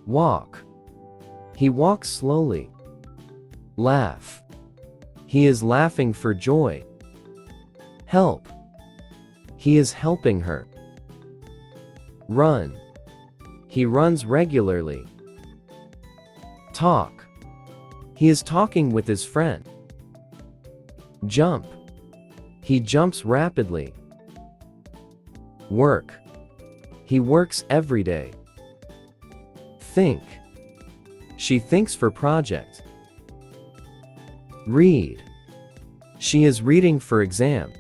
Walk. He walks slowly. Laugh. He is laughing for joy. Help. He is helping her. Run. He runs regularly. Talk. He is talking with his friend. Jump. He jumps rapidly. Work. He works every day. Think. She thinks for project. Read. She is reading for exam.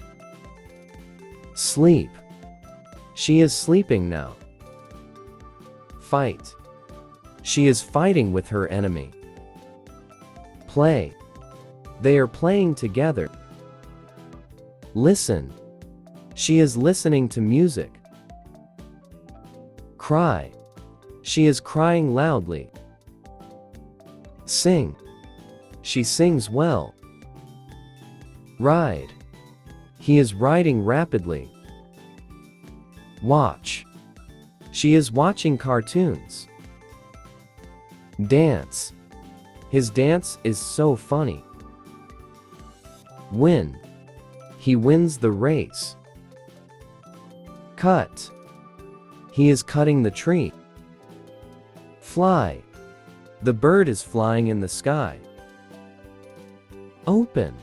Sleep. She is sleeping now. Fight. She is fighting with her enemy. Play. They are playing together. Listen. She is listening to music. Cry. She is crying loudly. Sing. She sings well. Ride. He is riding rapidly. Watch. She is watching cartoons. Dance. His dance is so funny. Win. He wins the race. Cut. He is cutting the tree. Fly. The bird is flying in the sky. Open.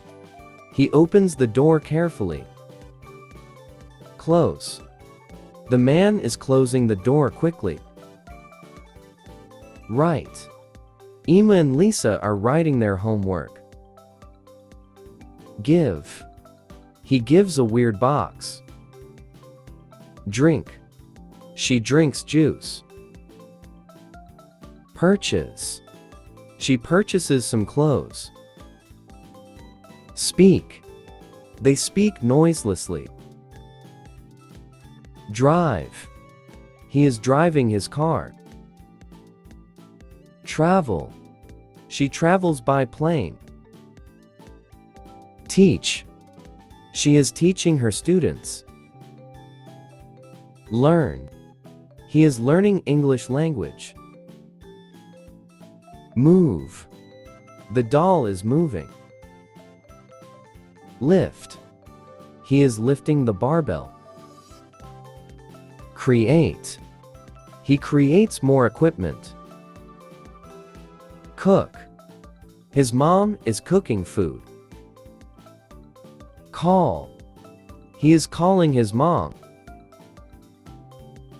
He opens the door carefully. Close. The man is closing the door quickly. Write. Emma and Lisa are writing their homework. Give. He gives a weird box. Drink. She drinks juice. Purchase. She purchases some clothes. Speak. They speak noiselessly. Drive. He is driving his car. Travel. She travels by plane. Teach. She is teaching her students. Learn. He is learning English language. Move. The doll is moving. Lift. He is lifting the barbell. Create. He creates more equipment. Cook. His mom is cooking food. Call. He is calling his mom.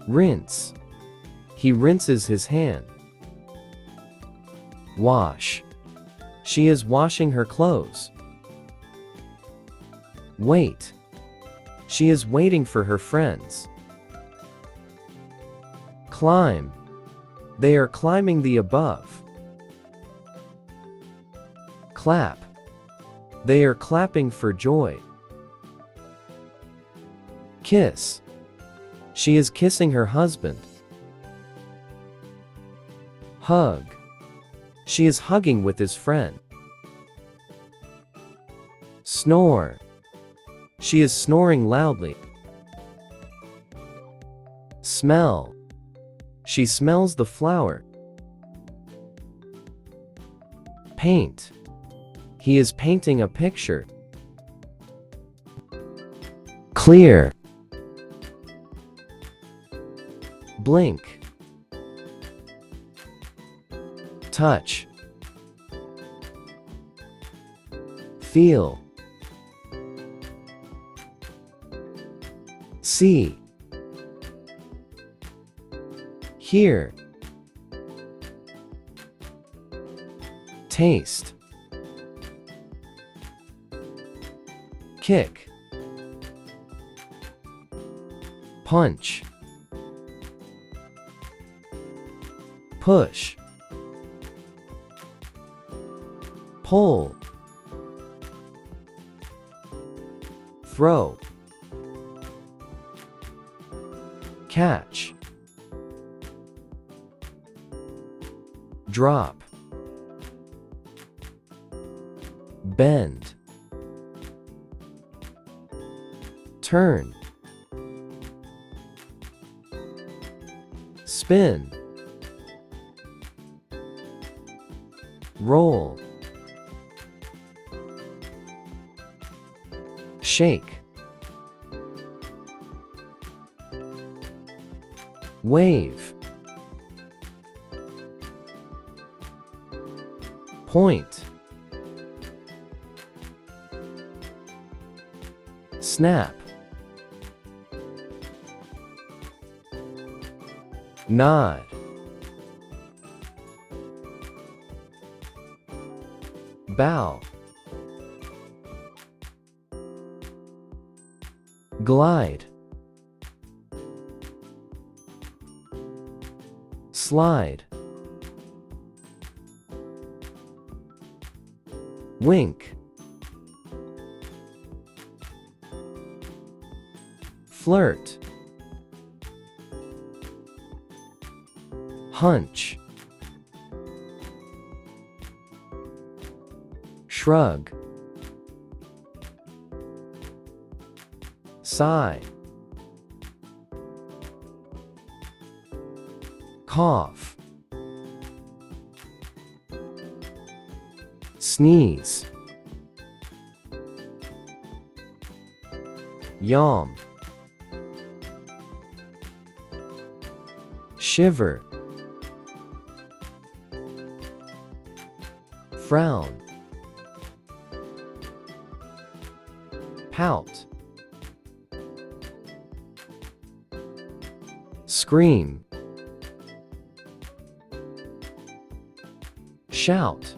Rinse. He rinses his hand. Wash. She is washing her clothes. Wait. She is waiting for her friends. Climb. They are climbing the above. Clap. They are clapping for joy. Kiss. She is kissing her husband. Hug. She is hugging with his friend. Snore. She is snoring loudly. Smell. She smells the flower. Paint. He is painting a picture. Clear. Blink. Touch. Feel. See. Hear. Taste. Kick. Punch. Push. Pull. Throw. Catch. Drop. Bend. Turn. Spin. roll, shake, wave, point, snap, nod, bow, glide, slide, wink, flirt, hunch, shrug, sigh, cough, sneeze, yawn, shiver, frown, pout, scream, shout,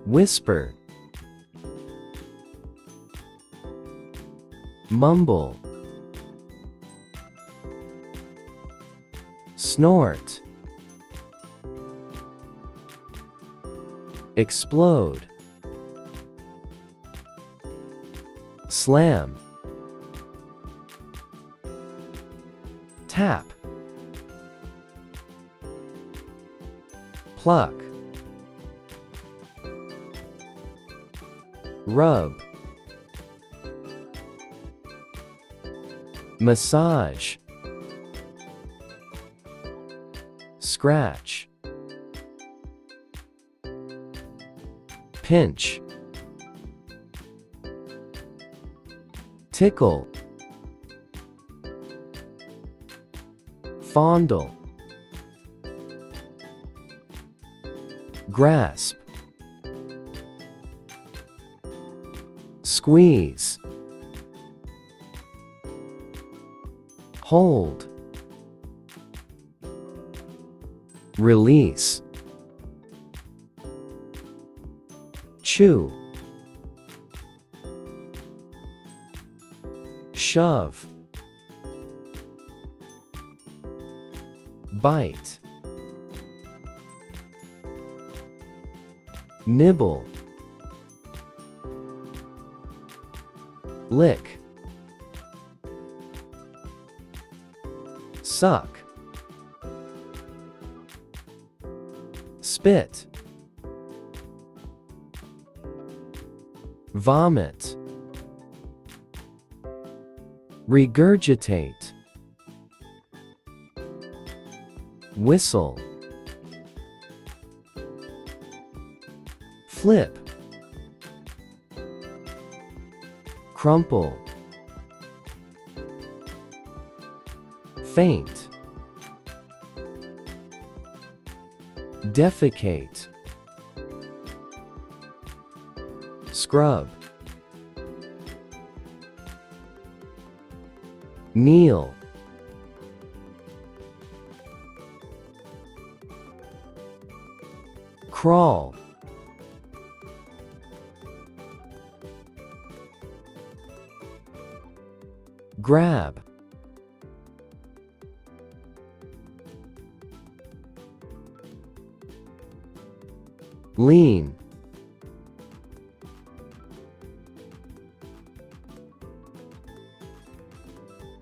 whisper, mumble, snort, explode, slam, tap, pluck, rub, massage, scratch, pinch, tickle, fondle, grasp, squeeze, hold, release, chew, shove, bite, nibble, lick, suck, spit, vomit, regurgitate, whistle, flip, crumple, faint, defecate, scrub, kneel, crawl, grab, lean,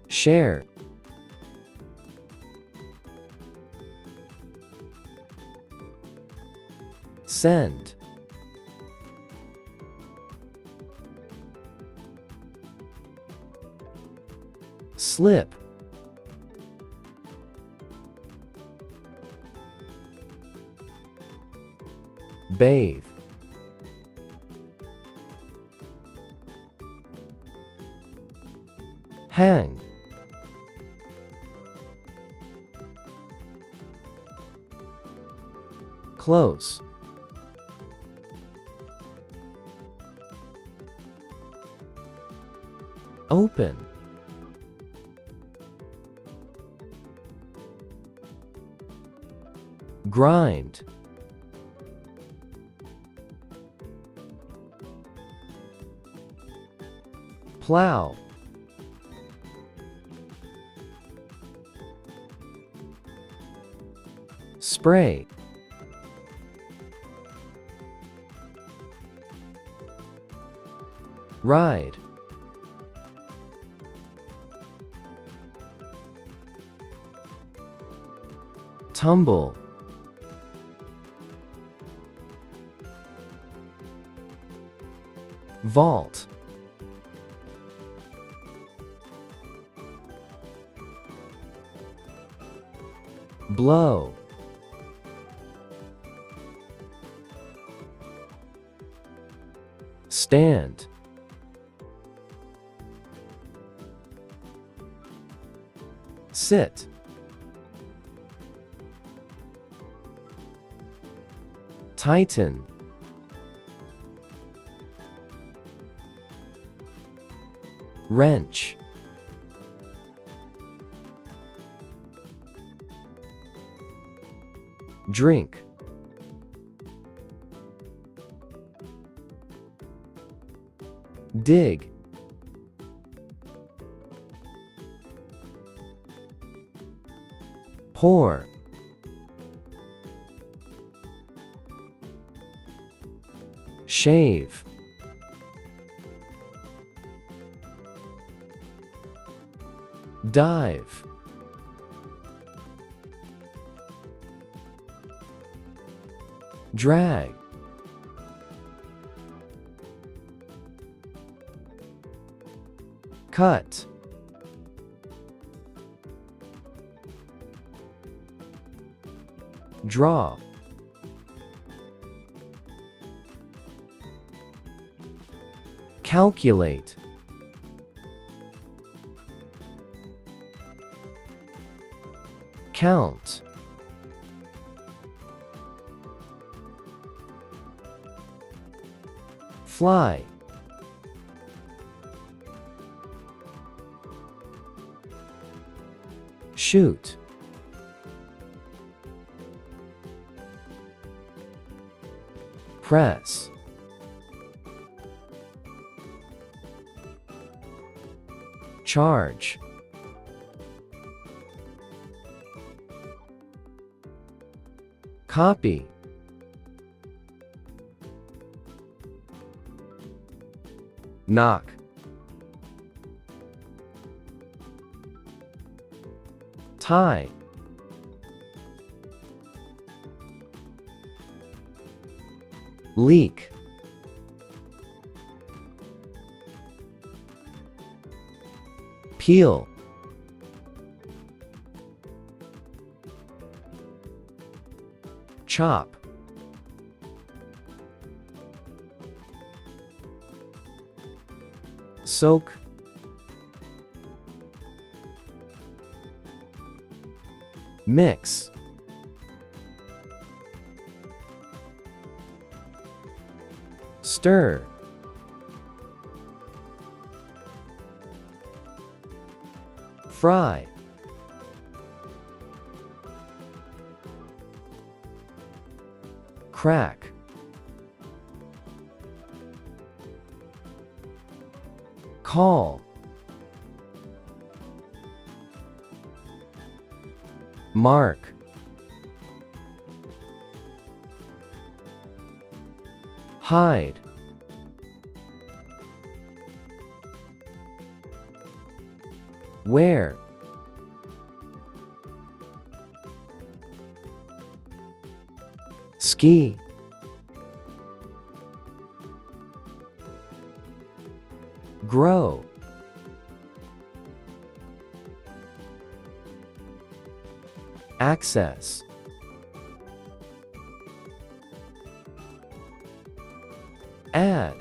share, send, slip, Bathe. Hang. Close. Open. Grind. Plow. Spray. Ride. Tumble. Vault. Blow. Stand. Sit. Tighten. Wrench. Drink. Dig. Pour. Shave. Dive. Drag. Cut. Draw. Calculate. Count. Fly. Shoot. Press. Charge. Copy. Knock. Tie. Leak. Peel. Chop. Soak. Mix. Stir. Fry. Crack. Call. Mark. Hide. Wear. Ski. Grow. Access. Add.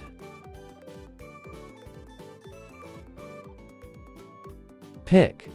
Pick.